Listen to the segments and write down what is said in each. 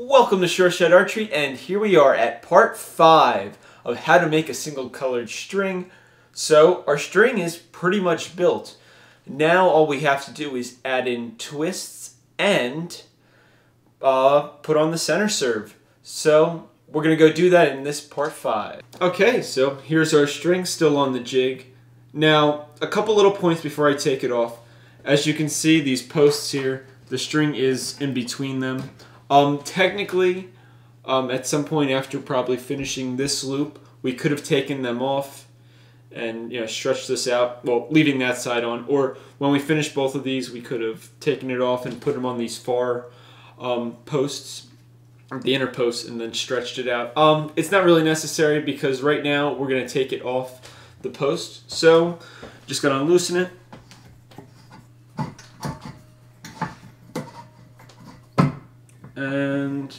Welcome to Short Archery, and here we are at part 5 of how to make a single colored string. So our string is pretty much built. Now all we have to do is add in twists and put on the center serve. So we're going to go do that in this part 5. Okay, so here's our string still on the jig. Now a couple little points before I take it off. As you can see, these posts here, the string is in between them. Technically, at some point after probably finishing this loop, we could have taken them off and stretched this out, well, leaving that side on. Or when we finish both of these, we could have taken it off and put them on these far posts, the inner posts, and then stretched it out. It's not really necessary because right now we're going to take it off the post. So just going to loosen it. And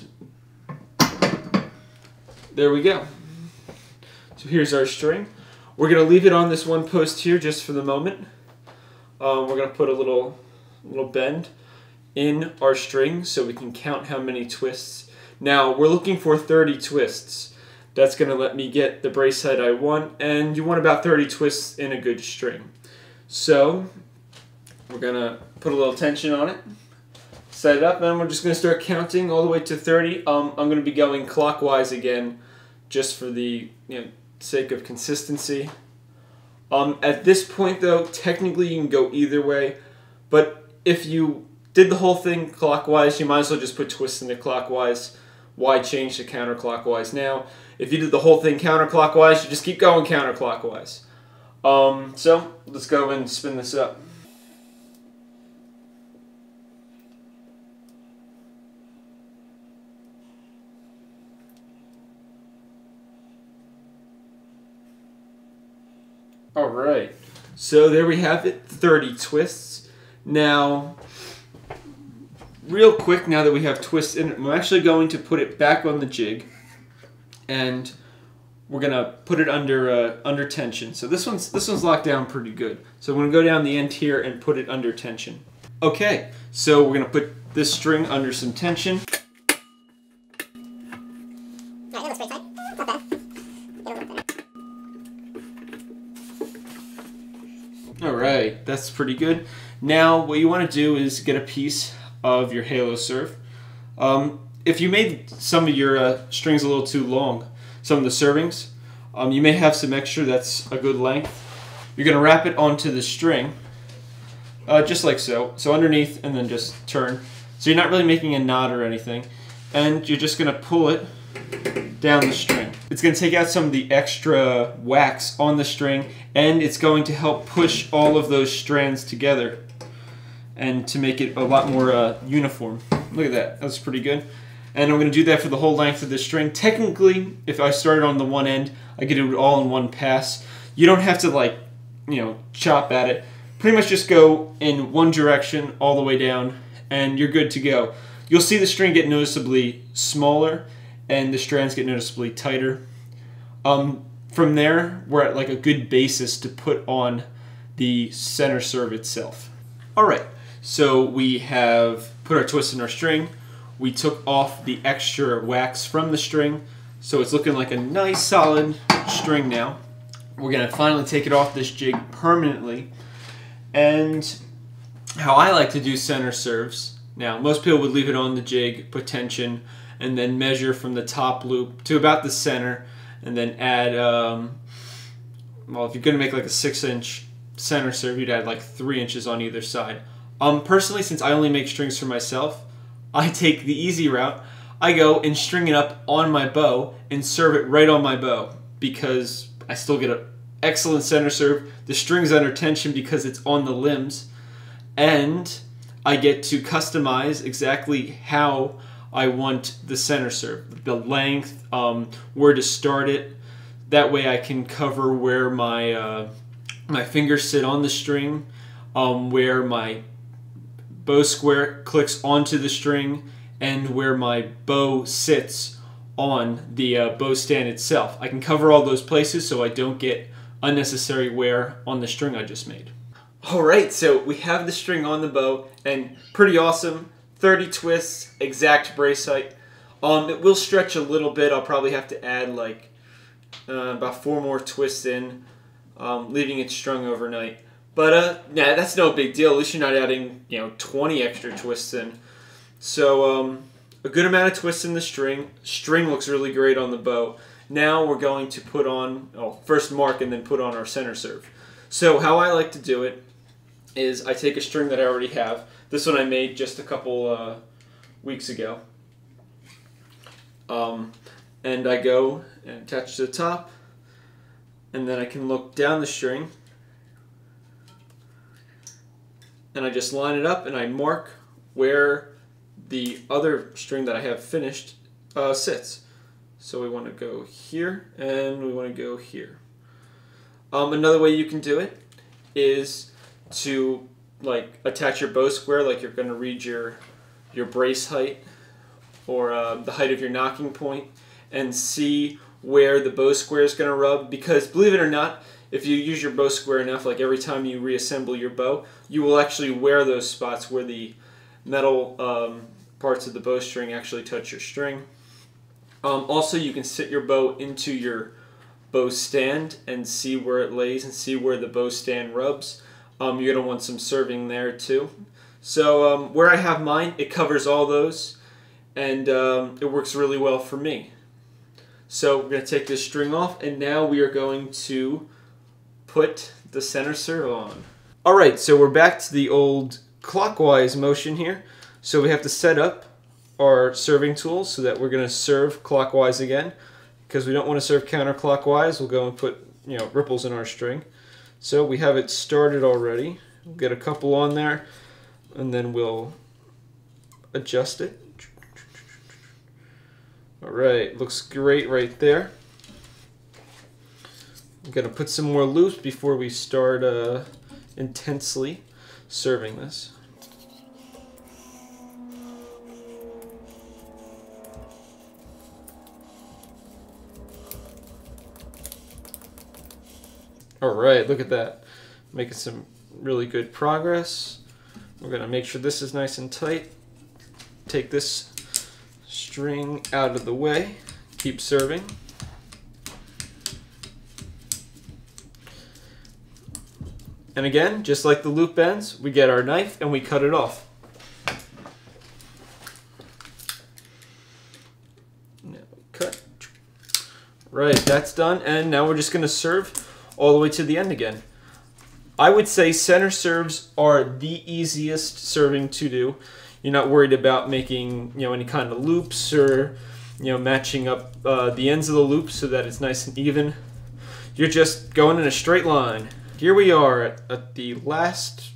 there we go. So here's our string. We're going to leave it on this one post here just for the moment. We're going to put a little bend in our string so we can count how many twists. Now we're looking for 30 twists. That's going to let me get the brace height I want, and you want about 30 twists in a good string. So we're going to put a little tension on it. Set it up, and we're just going to start counting all the way to 30. I'm going to be going clockwise again just for the sake of consistency. At this point though, technically you can go either way, but if you did the whole thing clockwise, you might as well just put twists in it clockwise. Why change to counterclockwise now? If you did the whole thing counterclockwise, you just keep going counterclockwise. So let's go and spin this up. Alright, so there we have it, 30 twists. Now, real quick, now that we have twists in it, I'm actually going to put it back on the jig, and we're going to put it under tension. So this one's locked down pretty good. So I'm going to go down the end here and put it under tension. Okay, so we're going to put this string under some tension. Alright, that's pretty good. Now what you want to do is get a piece of your halo serve. If you made some of your strings a little too long, some of the servings, you may have some extra that's a good length. You're going to wrap it onto the string, just like so. So underneath, and then just turn. So you're not really making a knot or anything. And you're just going to pull it down the string. It's going to take out some of the extra wax on the string, and it's going to help push all of those strands together and to make it a lot more uniform. Look at that, that's pretty good. And I'm going to do that for the whole length of the string. Technically, if I started on the one end, I could do it all in one pass. You don't have to chop at it. Pretty much just go in one direction all the way down and you're good to go. You'll see the string get noticeably smaller and the strands get noticeably tighter. From there, we're at a good basis to put on the center serve itself. Alright, so we have put our twist in our string. We took off the extra wax from the string, so it's looking like a nice solid string now. We're going to finally take it off this jig permanently. And how I like to do center serves, now most people would leave it on the jig, put tension, and then measure from the top loop to about the center, and then add, well, if you're going to make a 6-inch center serve, you'd add 3 inches on either side. Personally, since I only make strings for myself, I take the easy route. I go and string it up on my bow and serve it right on my bow because I still get an excellent center serve. The string's under tension because it's on the limbs, and I get to customize exactly how I want the center serve, the length, where to start it. That way I can cover where my my fingers sit on the string, where my bow square clicks onto the string, and where my bow sits on the bow stand itself. I can cover all those places so I don't get unnecessary wear on the string I just made. Alright, so we have the string on the bow, and pretty awesome. 30 twists, exact brace height. It will stretch a little bit. I'll probably have to add like about 4 more twists in, leaving it strung overnight. But nah, that's no big deal. At least you're not adding 20 extra twists in. So a good amount of twists in the string. String looks really great on the bow. Now we're going to put on, first mark and then put on our center serve. So how I like to do it is I take a string that I already have. This one I made just a couple weeks ago. And I go and attach to the top, and then I can look down the string, and I just line it up and I mark where the other string that I have finished sits. So we want to go here and we want to go here. Another way you can do it is to like attach your bow square, like you're going to read your brace height or the height of your knocking point, and see where the bow square is going to rub. Because believe it or not, if you use your bow square enough, like every time you reassemble your bow, you will actually wear those spots where the metal parts of the bowstring actually touch your string. Also, you can sit your bow into your bow stand and see where it lays and see where the bow stand rubs. You're going to want some serving there too. So where I have mine, it covers all those, and it works really well for me. So we're going to take this string off, and now we are going to put the center serve on. Alright, so we're back to the old clockwise motion here. So we have to set up our serving tools so that we're going to serve clockwise again. Because we don't want to serve counterclockwise, we'll go and put ripples in our string. So we have it started already. We'll get a couple on there, and then we'll adjust it. Alright, looks great right there. I'm going to put some more loops before we start intensely serving this. Alright, look at that. Making some really good progress. We're going to make sure this is nice and tight. Take this string out of the way. Keep serving. And again, just like the loop ends, we get our knife and we cut it off. Now cut. Right, that's done, and now we're just going to serve all the way to the end again. I would say center serves are the easiest serving to do. You're not worried about making any kind of loops or matching up the ends of the loop so that it's nice and even. You're just going in a straight line. Here we are at the last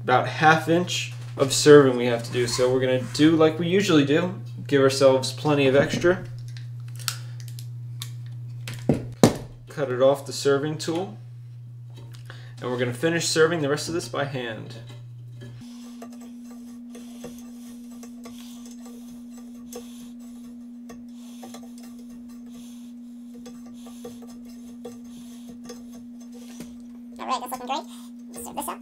about ½ inch of serving we have to do. So we're going to do like we usually do. Give ourselves plenty of extra. Cut it off the serving tool. And we're going to finish serving the rest of this by hand. Alright, that's looking great. Let's serve this up.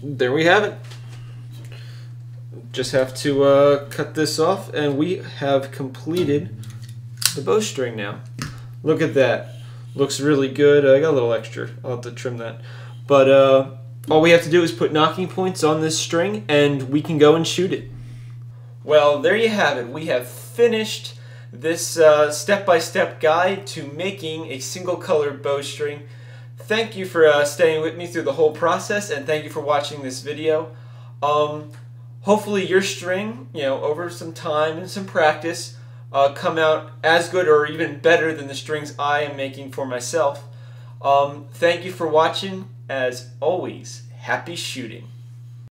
There we have it. Just have to cut this off, and we have completed the bowstring now. Look at that. Looks really good. I got a little extra. I'll have to trim that. But all we have to do is put knocking points on this string, and we can go and shoot it. Well, there you have it. We have finished this step-by-step guide to making a single-colored bowstring. Thank you for staying with me through the whole process, and thank you for watching this video. Hopefully your string, over some time and some practice, come out as good or even better than the strings I am making for myself. Thank you for watching. As always, happy shooting.